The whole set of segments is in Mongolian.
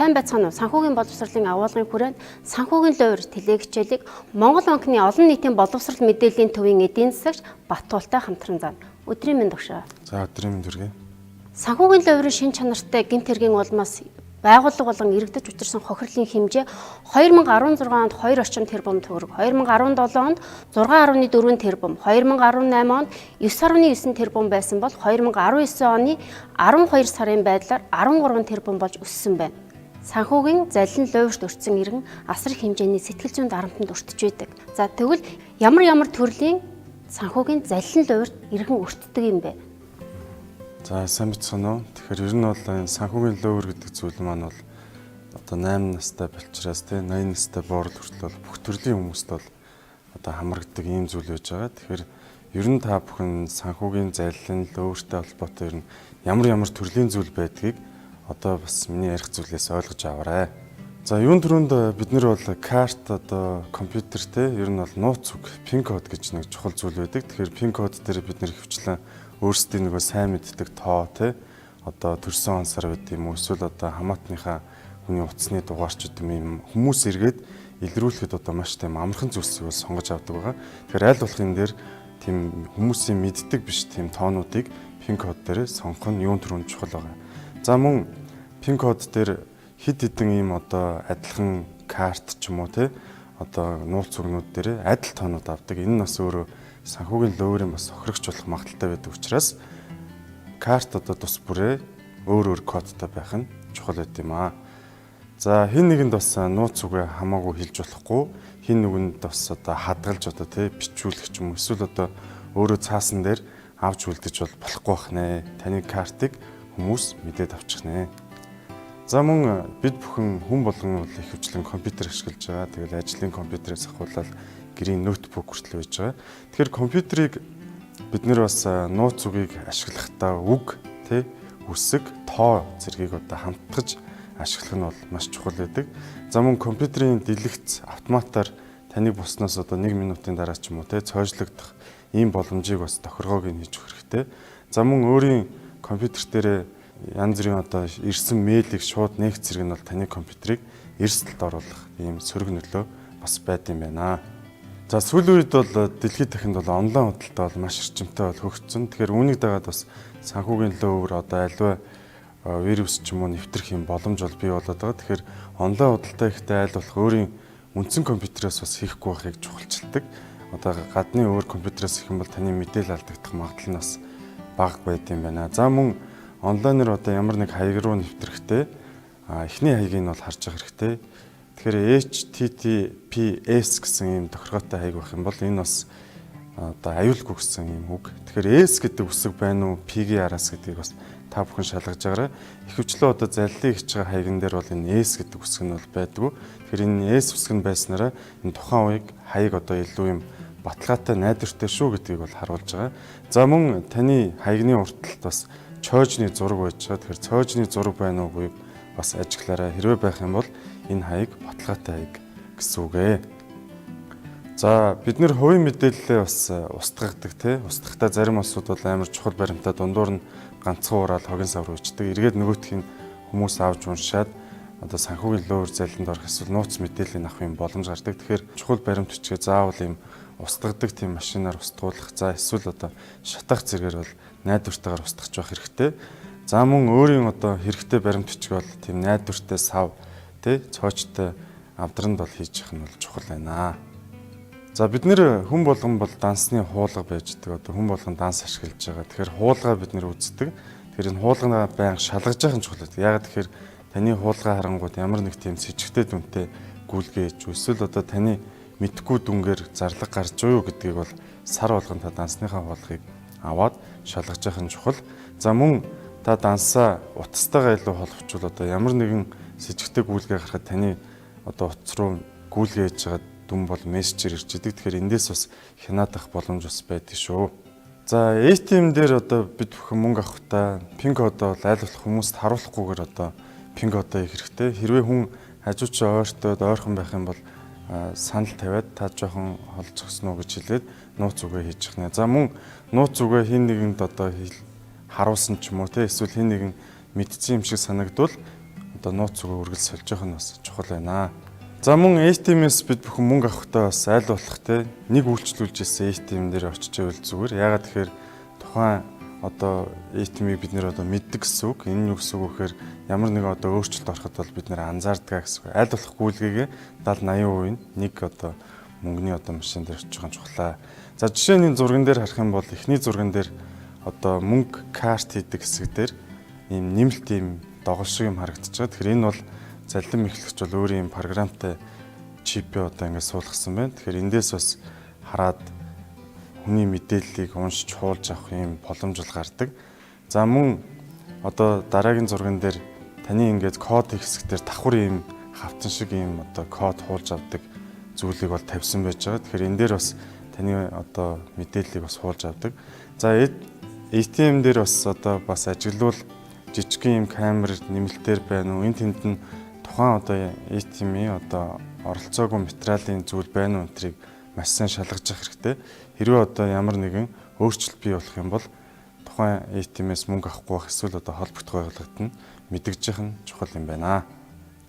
Сайн байцгаана уу? Санхүүгийн боловсролын агуулгын хүрээнд санхүүгийн луур телевизчлийг Монгол банкны олон нийтийн боловсрол мэдээллийн төвийн эдийн засагч Баттуултай хамтран заана. Өдрийн мэнд өгшөө. За өдрийн мэнд хүргэе. Санхүүгийн луурын шин чанартай гэмт хэргийн улмаас байгууллага болгон иргэдэж учирсан хохирлын хэмжээ 2016 онд 2 орчим тэрбум төгрөг, 2017 онд 6.4 тэрбум, 2018 онд 9.9 тэрбум байсан бол 2019 оны 12 сарын байдлаар 13 тэрбум болж өссөн байна. Санхүүгийн залин луурт өртсөн иргэн асар их хэмжээний сэтгэл зүйн дарамтанд өртөж байдаг. За тэгвэл ямар төрлийн санхүүгийн залин луурт иргэн өртдөг юм бэ? За сайн бицсэн үү. Тэгэхээр ер нь бол энэ санхүүгийн луур гэдэг зүйл маань бол одоо 8 настай болчраас 80 настай боорол хүртэл бүх төрлийн хүмүүст бол одоо хамрагддаг ийм зүйл байж байгаа. Тэгэхээр ер нь та бүхэн санхүүгийн залин лууртай холбоотой ер нь ямар төрлийн зүйл байдгийг одоо бас миний ярих зүйлээс ойлгож аваарай. За юун түрүүнд бид нар бол карт одоо компьютертэй ер нь бол нууц үг пин код гэж нэг чухал зүйл байдаг. Тэгэхээр пин код дээр бид нэр хөвчлэн өөрсдийн нөгөө сайн мэддэг тоо одоо төрсөн онсаар байд юм уу эсвэл одоо хамаатныхаа хүний утасны дугаарч гэдэг юм хүмүүс эргээд илрүүлэхэд одоо маш тийм амархан зүйлсийг бол сонгож авдаг байгаа. Тэгэхээр аль болох энэ дээр тийм хүмүүсийн мэддэг биш тийм тоонуудыг пин код дээр сонгох нь юун түрүүнд чухал байгаа. За мөн пин код дээр хэд хэдэн ийм одоо адилхан карт ч юм уу одоо нууц үгнүүд дээр адил тоонууд авдаг. Энэ нь бас өөрөө санхүүгийн луурын бас хохирогч болох магадaltaй байдаг учраас карт одоо тус бүрээ өөр кодтай байх нь чухал байт юм аа. За хин нэгэнд бас нууц үгээ хамаагүй хэлж болохгүй, хин нэгэнд бас одоо хадгалж одоо бичүүлэх ч юм уу эсвэл одоо өөрөө цаасан дээр авч үлдэж болохгүй байх нэ. Таны картыг хүмүүс мэдээд авчих нэ. За мөн бид бүхэн хүн болгон их хвчлэн компьютер ашиглаж байгаа. Тэгэл ажлын компьютерээс ахуулаад гэрийн ноутбук хүртэл байж байгаа. Тэгэхээр компьютерийг бид нэр бас нууц үгийг ашиглахдаа үг, үсэг, тоо зэргийг одоо хамтгаж ашиглах нь бол маш чухал байдаг. За мөн компьютерийн дэлгэц автоматар таныг буснаас одоо 1 минутын дараа ч юм уу цойжлогдох ийм боломжийг бас тохиргоог нь хийж өгөх хэрэгтэй. За мөн өөрийн компьютер дээр янз бүрийн одоо ирсэн мэйлийг шууд нээх зэрэг нь бол таны компьютерыг эрсдэлд оруулах ийм сөрөг нөлөө бас байд юм байна. За сүүлийн үед бол дэлхийд дахинд бол онлайн худалдаа бол маш эрчимтэй бол хөгжсөн. Тэгэхээр үүнийг дагаад бас санхүүгийн луур одоо аливаа вирус ч юм уу нэвтрэх юм боломж бол бий болоод байгаа. Тэгэхээр онлайн худалдаа ихтэй айл болох өөрийн үндсэн компьютерээс бас хийхгүй байхыг чухалчилдаг. Одоо гадны өөр компьютерээс их юм бол таны мэдээлэл алдагдах магадлал нь бас бага байд юм байна. За мөн онлайнаар одоо ямар нэг хаяг руу нэвтрэхдээ эхний хаягийг нь бол харж явах хэрэгтэй. Тэгэхээр HTTPS гэсэн ийм тохиргоотой хаяг байх юм бол энэ бас одоо аюулгүй гэсэн ийм үг. Тэгэхээр S гэдэг үсэг байна уу, P-гийн араас гэдгийг бас та бүхэн шалгаж байгаарай. Ихэвчлэн одоо заллийг хийж байгаа хаягн дээр бол энэ S гэдэг үсэг нь бол байдгүй. Тэгэхээр энэ S үсэг нь байснараа энэ тухайн үеиг хаяг одоо илүү юм баталгаатай найдвартай шүү гэдгийг бол харуулж байгаа. За мөн таны хаягны уртталт бас чойжны зураг байж байгаа. Тэгэхээр цоожны зураг байна уугүй бас ажиглаарай. Хэрвээ байх юм бол энэ хаяг баталгаатай хаяг гэсэн үг ээ. За бид нэр хувийн мэдээлэлээ бас устгахдаг Устгахдаа зарим улсууд бол амар чухал баримтаа дундуур нь ганцхан уураад хогийн сав руу ичдэг. Эргээд нөгөөх нь хүмүүс авч уншаад одоо санхүүгийн луур залинд орох эсвэл нууц мэдээллийг авах юм боломж гардаг. Тэгэхээр чухал баримт бичгээ заавал ийм устгадаг тийм машинаар устгуулах. За эсвэл одоо шатах зэрэгээр бол найдвартайгаар устгах байх хэрэгтэй. За мөн өөрийн одоо хэрэгтэй баримт бичиг бол тийм найдвартай сав цоочтой авдранд бол хийж явах нь бол чухал байна. За бид нэр хүн болгон бол дансны хуулга байж байгаа. Одоо хүн болгон данс ашиглаж байгаа. Тэгэхээр хуулгаа бид нэр үздэг. Тэгэхээр энэ хуулганаа байнга шалгаж явах нь чухал. Яагаад тэгэхээр таны хуулгаа харангууд ямар нэг тийм сэжигтэй дүнтэй гүйлгээж эсвэл одоо таны мэдхгүй дүнгээр зарлаг гарч юу гэдгийг бол сар болгон та дансныхаа хуулгыг аваад шалгаж явах нь чухал. За мөн та дансаа утастайгаа илүү холбочвол одоо ямар нэгэн сэжигтэй гүйлгээ гарахад таны одоо утас руу гүйлгээ хийж байгаа дүн бол мессежээр ирж идэг. Тэгэхээр эндээс бас хянаадах боломж бас байдаг шүү. За ATM дээр одоо бид бүхэн мөнгө авахдаа пин кодоо бол аль болох хүмүүст харуулахгүйгээр одоо пин кодоо хийх хэрэгтэй. Хэрвээ хүн хажуучаа ойрхон байх юм бол санал тавиад та жоохон холж өгсөн үү гэж хэлээд нууц үгээ хийж явах нэ. За мөн нууц үгээ хин нэгэнд одоо харуулсан ч юм уу эсвэл хин нэгэн мэдсэн юм шиг санагдвал одоо нууц зүгөө үргэлж сольж явах нь бас чухал байна. За мөн ATM-ээс бид бүхэн мөнгө авахдаа бас аль болох те нэг үйлчлүүлж ирсэн ATM дээр очиж ивэл зүгээр. Яагаад тэгэхээр тухайн одоо ATM-ийг бид нэр одоо мэддэг гэсэн үг. Энэ нь юу гэсэн үг гэхээр ямар нэг одоо өөрчлөлт ороход бол бид нэр анзаардаг гэсэн үг. Аль болох гүйлгээгээ 70-80% нь нэг одоо мөнгөний одоо машин дээр очих нь чухлаа. За жишээ нь энэ зурган дээр харах юм бол эхний зурган дээр одоо мөнгө карт хийдэг хэсэг дээр ийм нэмэлт ийм доголь шиг юм харагдаж байгаа. Тэгэхээр энэ бол заллин мэхлэгч бол өөрийн програмтай чипээ одоо ингээд суулгасан байна. Тэгэхээр эндээс бас хараад хүний мэдээллийг уншиж хуулж авах юм боломжл гардаг. За мөн одоо дараагийн зурган дээр таны ингээд код хэсэг дээр давхар ийм хавтан шиг ийм одоо код хуулж авдаг зүйлийг бол тавьсан байж байгаа. Тэгэхээр энэ дээр бас таны одоо мэдээллийг бас хуулж авдаг. За ATM дээр бас одоо бас ажиглавал жижигхэн юм камер нэмэлтээр байна уу? Энд тэнд нь тухайн одоо ATM-ийн одоо оролцоогүй материалын зүйл байна уу? Энтрийг маш сайн шалгаж явах хэрэгтэй. Хэрвээ одоо ямар нэгэн өөрчлөлт бий болох юм бол тухайн ATM-ээс мөнгө авахгүй байх эсвэл одоо холбогдох байгууллагад нь мэдгэж явах нь чухал юм байна.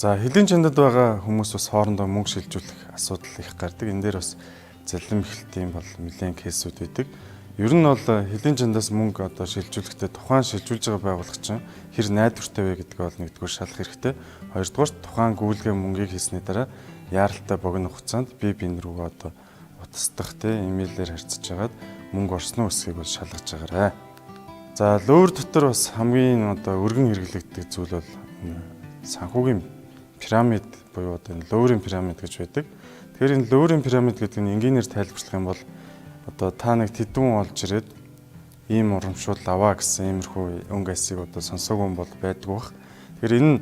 За хэлийн чандад байгаа хүмүүс бас хоорондоо мөнгө шилжүүлэх асуудал их гардаг. Энэ дээр бас заллин мэхлэлтийн бол нэлээд кейсүүд байдаг. Ер нь бол хэлийн чандаас мөнгө одоо шилжүүлэхдээ тухайн шилжүүлж байгаа байгууллага чинь хэр найдвартай вэ гэдгийг бол нэгдүгээр шалгах хэрэгтэй. Хоёрдугаар тухайн гүйлгээ мөнгийг хийсний дараа яаралтай богино хугацаанд би энэ рүү одоо утасдах имэйлээр харьцаж хагаад мөнгө орсон уу эсэхийг бол шалгаж байгаарай. За лөөр дотор бас хамгийн одоо өргөн хэрэглэгддэг зүйл бол санхүүгийн пирамид буюу одоо энэ лөөрийн пирамид гэж байдаг. Тэгэхээр энэ лөөрийн пирамид гэдэг нь энгийнээр тайлбарлах юм бол одоо та нэг тэдүүн олж ирээд ийм урамшуул аваа гэсэн иймэрхүү өнгө айсыг одоо сонсоогүй юм бол байдгүй бах. Тэгэхээр энэ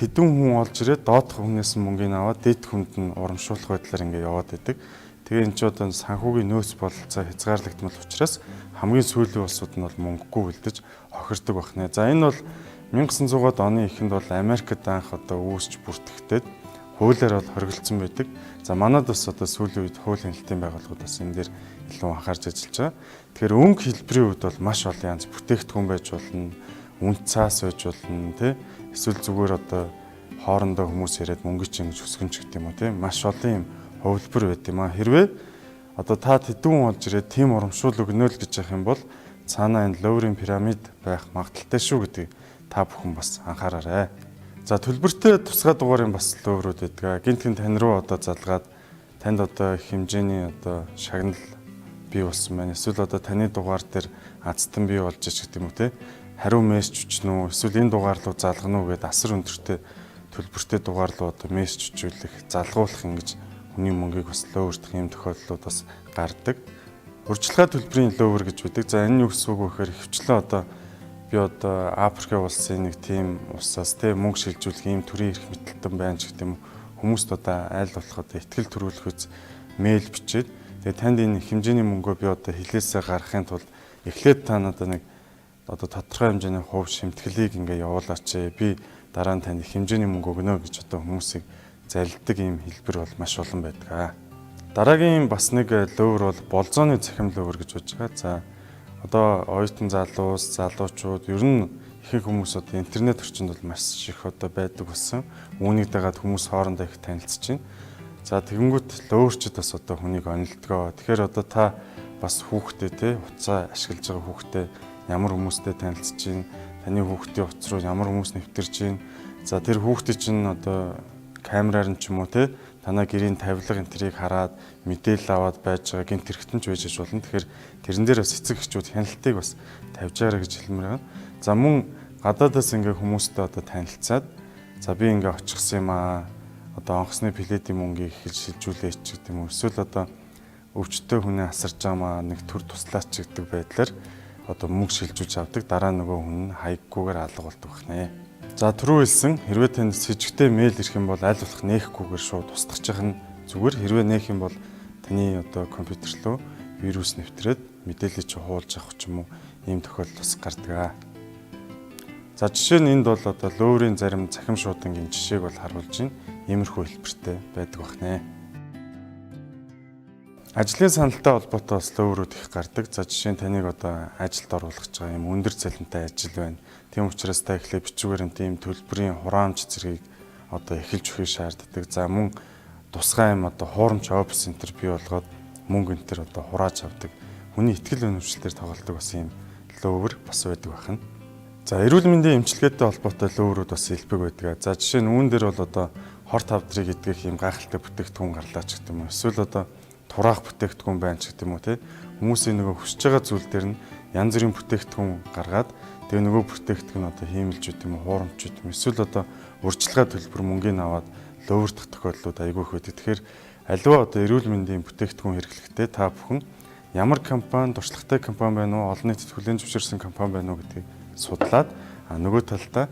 тэдүүн хүн олж ирээд доодох хүнээс мөнгөний аваад дээд хүнд нь урамшуулах байдлаар ингэ яваад байдаг. Тэгээ энэ ч одоо санхүүгийн нөөц бололцоо хязгаарлагдмал учраас хамгийн сүүлийн улсууд нь бол мөнгөгүй үлдэж хохирдог байна. За энэ бол 1900-аад оны эхэнд бол Америкт анх одоо үүсч бүртгэгдээд хуулиар бол хориглолцсон байдаг. За манайд бас одоо сүүлийн үед хуулийн хэлтийн байгууллагууд бас энэ дээр илүү анхаарч ажиллаж байгаа. Тэгэхээр өнгө хэлбэрийн үед бол маш олон янз бүтээгдэхүүн байж болно, үн цаас байж болно, тэ эсвэл зүгээр одоо хоорондоо хүмүүс яриад мөнгө чинь гэж өсгөнч гэдэг юм уу, тэ маш олон юм хөвлбөр байт юм а. Хэрвээ одоо та тэдүүн олж ирээд тийм урамшуул өгнө л гэж явах юм бол цаанаа энэ лөөрийн пирамид байх магадaltaй шүү гэдгийг та бүхэн бас анхаараарай. За төлбөртэй тусгай дугаарын бас лөөрүүд байдаг. Гинтхэн тань руу одоо залгаад танд одоо их хэмжээний одоо шагнал бий болсон байна. Эсвэл одоо таны дугаар дээр азтан бий болж ич гэдэг юм уу те. Хариу мессеж өчнө үү? Эсвэл энэ дугаар руу залгана уу гэдээ асар өндөртэй төлбөртэй дугаар руу одоо мессеж өчүүлэх, залгуулах ингэж хүний мөнгийг бас лөөрдөх юм тохиолдлууд бас гардаг. Урьдчилгаа төлбөрийн лөөвөр гэж байдаг. За энэ юу гэсэн үг вэ гэхээр хөвчлэн одоо би одоо Африкийн улсын нэг тийм улсаас те мөнгө шилжүүлэх ийм төрлийн эрх мэдэлтэн байна ч гэдэг юм. Хүмүүст одоо айл болох одоо ихтгэл төрүүлэх үз мэйл бичээд тэгээ танд энэ хэмжээний мөнгөө би одоо хилээсээ гаргахын тулд эхлээд та надад нэг одоо тодорхой хэмжээний хувь шимтгэлийг ингээ явуулаач. Би дараа нь танд хэмжээний мөнгө өгнө гэж одоо хүмүүсийг залилдаг ийм хэлбэр бол маш олон байдаг. Дараагийн бас нэг лөөвөр бол болзооны цахим лөөвөр гэж бодож байгаа. За одоо оюутан залуучууд ер нь ихэнх хүмүүс одоо интернет орчинд бол маш их одоо байдаг болсон. Үүнийг дагаад хүмүүс хоорондоо их танилцж байна. За тэгэнгүүт лөөвөрчд бас одоо хүнийг онилдгоо. Тэгэхээр одоо та бас хүүхдээ те утсаа ашиглаж байгаа хүүхдээ ямар хүмүүстэй танилцж байна, таны хүүхдийн утас руу ямар хүмүүс нэвтэрж байна. За тэр хүүхдээ чинь одоо камераар нь ч юм уу те танаа гэрийн тавилга энэ трийг хараад мэдээлэл аваад байж байгаа гинт хэрэгтэн ч байж болно. Тэгэхээр тэрэн дээр бас эцэг эхчүүд хяналтыг бас тавьж байгаарай гэж хэлмээр байна. За мөн гадаадаас ингээ хүмүүстэй одоо танилцаад за би ингээ очихсан юм аа. Одоо онгоцны пледийн мөнгийг эхэлж шилжүүлээч гэдэг юм уу. Эсвэл одоо өвчтөе хүнээ асарж байгаамаа нэг төр туслаач гэдэг байдлаар одоо мөнгө шилжүүлж авдаг. Дараа нөгөө хүн нь хаяггүйгээр алга болдог байна. За түрүү хэлсэн хэрвээ танд с ิจ гтэй мэйл ирэх юм бол аль болох нээхгүйгээр шууд устгах нь зүгээр. Хэрвээ нээх юм бол таны одоо компьютер руу вирус нэвтрээд мэдээлэл чи хуулж авах ч юм уу ийм тохиолдол бас гардаг. За жишээ нь энд бол одоо лөөрийн зарим цахим шуудангийн жишээг бол харуулж байна. Иймэрхүү хэлбэртэй байдаг бахнэ. Ажлын саналтай холбоотой бас лөөврүүд их гардаг. За жишээ нь таныг одоо ажилд оруулах гэж байгаа юм өндөр цалинтай ажил байна. Тийм учраас та эхлээд бичвэрийн тийм төлбөрийн хураамж зэргийг одоо эхэлж өгөхийг шаарддаг. За мөн тусгай юм одоо хуурамч офис центр бий болгоод мөнгө энэ төр одоо хурааж авдаг. Хүний ихтгэл үнэмшлэлээр тоглодог бас юм лөөвөр бас байдаг байна. За эрүүл мэндийн эмчилгээтэй холбоотой лөөврүүд бас илбэг байдаг. За жишээ нь үүн дээр бол одоо хорт тавдрыг идэх юм гайхалтай бүтээгдэхүүн гарлаа ч гэдэг юм. Эсвэл одоо тураах бүтээгдэхүүн байна ч гэдэг юм уу те. Хүмүүсийн нөгөө хүсэж байгаа зүйл дээр нь янз бүрийн бүтээгдэхүүн гаргаад тэгээ нөгөө бүтээгдэхүүн одоо хиймэлж үт юм уу, хуурамч үт юм. Эсвэл одоо урьдчилгаа төлбөр мөнгөний аваад лөөвөрдөх тохиолдлууд айгүй их байдаг. Тэгэхээр аливаа одоо эрүүл мэндийн бүтээгдэхүүн хэрэглэхдээ та бүхэн ямар компани, туршлагатай компани байна уу, олон нийтэд хүлээн зөвшөөрсөн компани байна уу гэдгийг судлаад нөгөө талдаа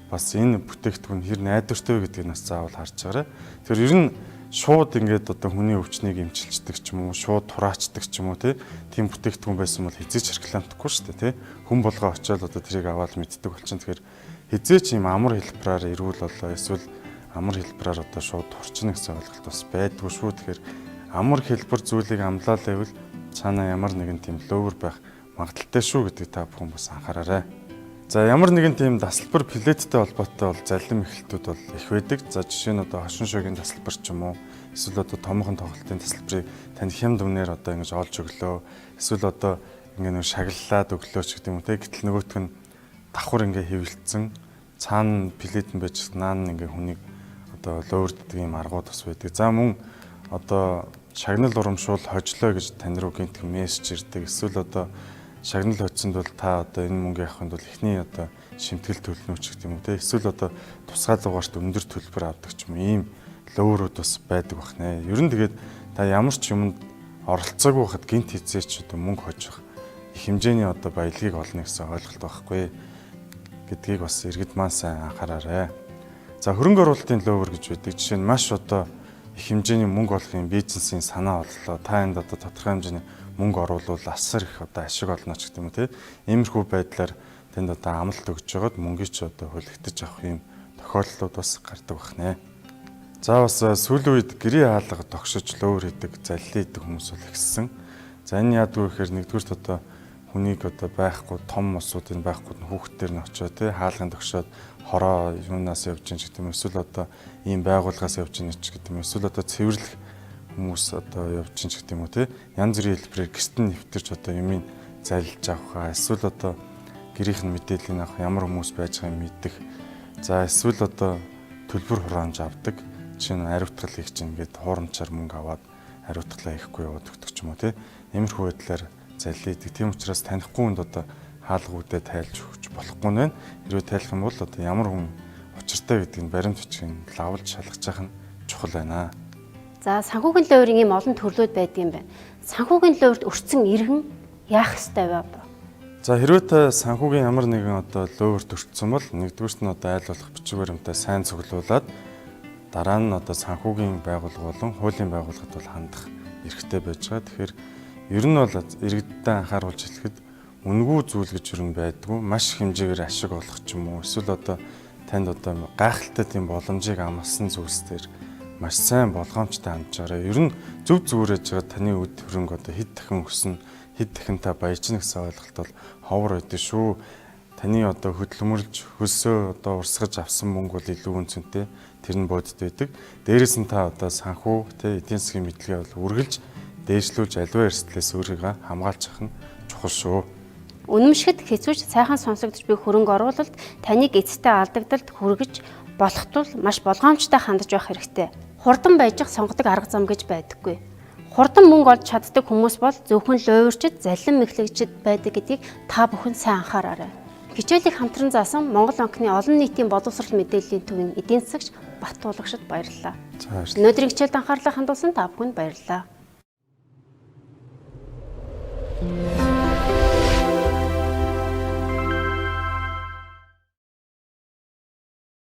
бас энэ бүтээгдэхүүн хэр найдвартай вэ гэдгийг нас заавал харж байгаарай. Тэгэхээр ер нь шууд ингээд одоо хүний өвчнийг эмчилждэг ч юм уу, шууд тураачдаг ч юм уу тийм бүтээгдэхүүн байсан бол хизээч рекламдахгүй шүү дээ хүн болгоо очиод одоо тэрийг аваад мэддэг болчихно. Тэгэхээр хизээч ийм амар хэлбэрээр ирүүл болоо эсвэл амар хэлбэрээр одоо шууд турчна гэсэн ойлголт бас байдгүй шүү. Тэгэхээр амар хэлбэр зүйлийг амлаад байвал цаана ямар нэгэн тийм лөөвөр байх магадaltaй шүү гэдгийг та бүхэн бас анхаараарай. За ямар нэгэн тийм тасалбар плеттэй холбоотой бол заллим эхлэлтүүд бол их байдаг. За жишээ нь одоо хошин шогийн тасалбар ч юм уу, эсвэл одоо томхон тоглолтын тасалбарыг танд хямд үнээр одоо ингэж олж өглөө, эсвэл одоо ингэ нэг шаглалаад өглөө ч гэдэг юм уу те. Гэтэл нөгөөх нь давхар ингэ хэвлэлцэн цаана плет нь байж наан ингэ хүнийг одоо лөөвөрддөг юм аргууд бас байдаг. За мөн одоо шагнал урамшуул хожлоо гэж тань руу гинт мессеж ирдэг. Эсвэл одоо шагнал хоцсонд бол та одоо энэ мөнгө авахын тулд эхний одоо шимтгэл төлнө ч гэдэг юм уу те. Эсвэл одоо тусгай дугаарт өндөр төлбөр авдаг ч юм ийм лөөврүүд бас байдаг бахнэ. Ер нь тэгээд та ямар ч юмд оролцоогүй байхад гинт хийцээч одоо мөнгө хожих их хэмжээний одоо баялагийг олно гэсэн ойлголт байхгүй гэдгийг бас иргэд маань сайн анхаараарай. За хөрөнгө оруулалтын лөөвөр гэж байдаг. Жишээ нь маш одоо их хэмжээний мөнгө олохын бизнесийн санаа бодлоо. Та энд одоо тодорхой хэмжээний мөнгө оруулал асар их одоо ашиг олно ч гэдэг юм те. Иймэрхүү байдлаар тэнд одоо амлалт өгж байгаад мөнгөийг ч одоо хөлөгтөж авах юм тохиолдлууд бас гардаг бахнэ. За бас сүүлийн үед гэрээ хаалга тогшиж лөөвөр хийдэг, заллий хийдэг хүмүүс бол ихссэн. За энэ яадгүй гэхээр нэгдүгürt одоо хүнийг одоо байхгүй том усуудын байхгүй хүүхдтэр нь очиод те хаалганд тогшоод хороо юунаас явж ийн гэдэг юм. Эсвэл одоо ийм байгууллагаас явж ийн ч гэдэг юм. Эсвэл одоо цэвэрлэх хүмүүс одоо явж ийн ч гэдэг юм уу те. Янз бүрийн хэлбэрээр гэртэн нэвтэрч одоо юмыг залилж авах. Эсвэл одоо гэрийнх нь мэдээллийг авах, ямар хүмүүс байж байгааг мэддэг. За эсвэл одоо төлбөр хураамж авдаг. Жишээ нь ариутгал хийх чинь ингээд хуурамчаар мөнгө аваад ариутгалаа хийхгүй яваад өгдөг ч юм уу те. Иймэрхүү байдлаар заллийдэг. Тийм учраас танихгүй хүнд одоо хаалгуудад тайлж өгч болохгүй нэ. Хэрвээ тайлах юм бол одоо ямар хүн учиртай гэдгийг баримт бичгийн лавлж шалгаж явах нь чухал байна. За санхүүгийн лөөврийн ийм олон төрлүүд байдаг юм байна. Санхүүгийн лөөврт өртсөн иргэн яах ёстой вэ? За хэрвээ та санхүүгийн ямар нэгэн одоо лөөврт өртсөн бол нэгдүгürt нь одоо айл болох бичиг баримтаа сайн цуглуулад дараа нь одоо санхүүгийн байгууллага болон хуулийн байгууллагад бол хандах эрхтэй байж байгаа. Тэгэхээр ер нь бол иргэдтэй анхааруулж хэлэхэд үнэгүй зүйл гэж юу байдгүй, маш хэмжээгээр ашиг олох ч юм уу, эсвэл одоо танд одоо гайхалтай тийм боломжийг амласан зүйлсээр маш сайн болгоомжтой хандж байгаарай. Ер нь зөв зүгээрэж байгаа таны үд хөрөнгө одоо хэд дахин өснө, хэд дахин та баяжна гэсэн ойлголт бол ховор байдаг шүү. Таны одоо хөдөлмөрлж хөлсөө одоо урсгаж авсан мөнгө бол илүү үнцэнтэй, тэр нь бодит байдаг. Дээрээс нь та одоо санхүү тэ эдийн засгийн мэдлэгээ бол үргэлж дээшлүүлж аливаа эрсдлээс өөрийгөө хамгаалж авах нь чухал шүү. Үнэмшгэд хэцүүж сайхан сонсогдож буй хөрөнгө оруулалт таныг эцэстээ алдагдалд хүргэж болох тул маш болгоомжтой хандж байх хэрэгтэй. Хурдан байж сонгодог арга зам гэж байдаггүй. Хурдан мөнгө олж чаддаг хүмүүс бол зөвхөн лөөвөрчд, заллин мэхлэгчд байдаг гэдгийг та бүхэн сайн анхаараарай. Хичээлийг хамтран заасан Монгол банкны олон нийтийн боловсрол мэдээллийн төвийн эдийн засагч Бат Туулагчид баярлалаа. Өнөөдрийн хичээлд анхаарлаа хандуулсан та бүхэнд баярлалаа.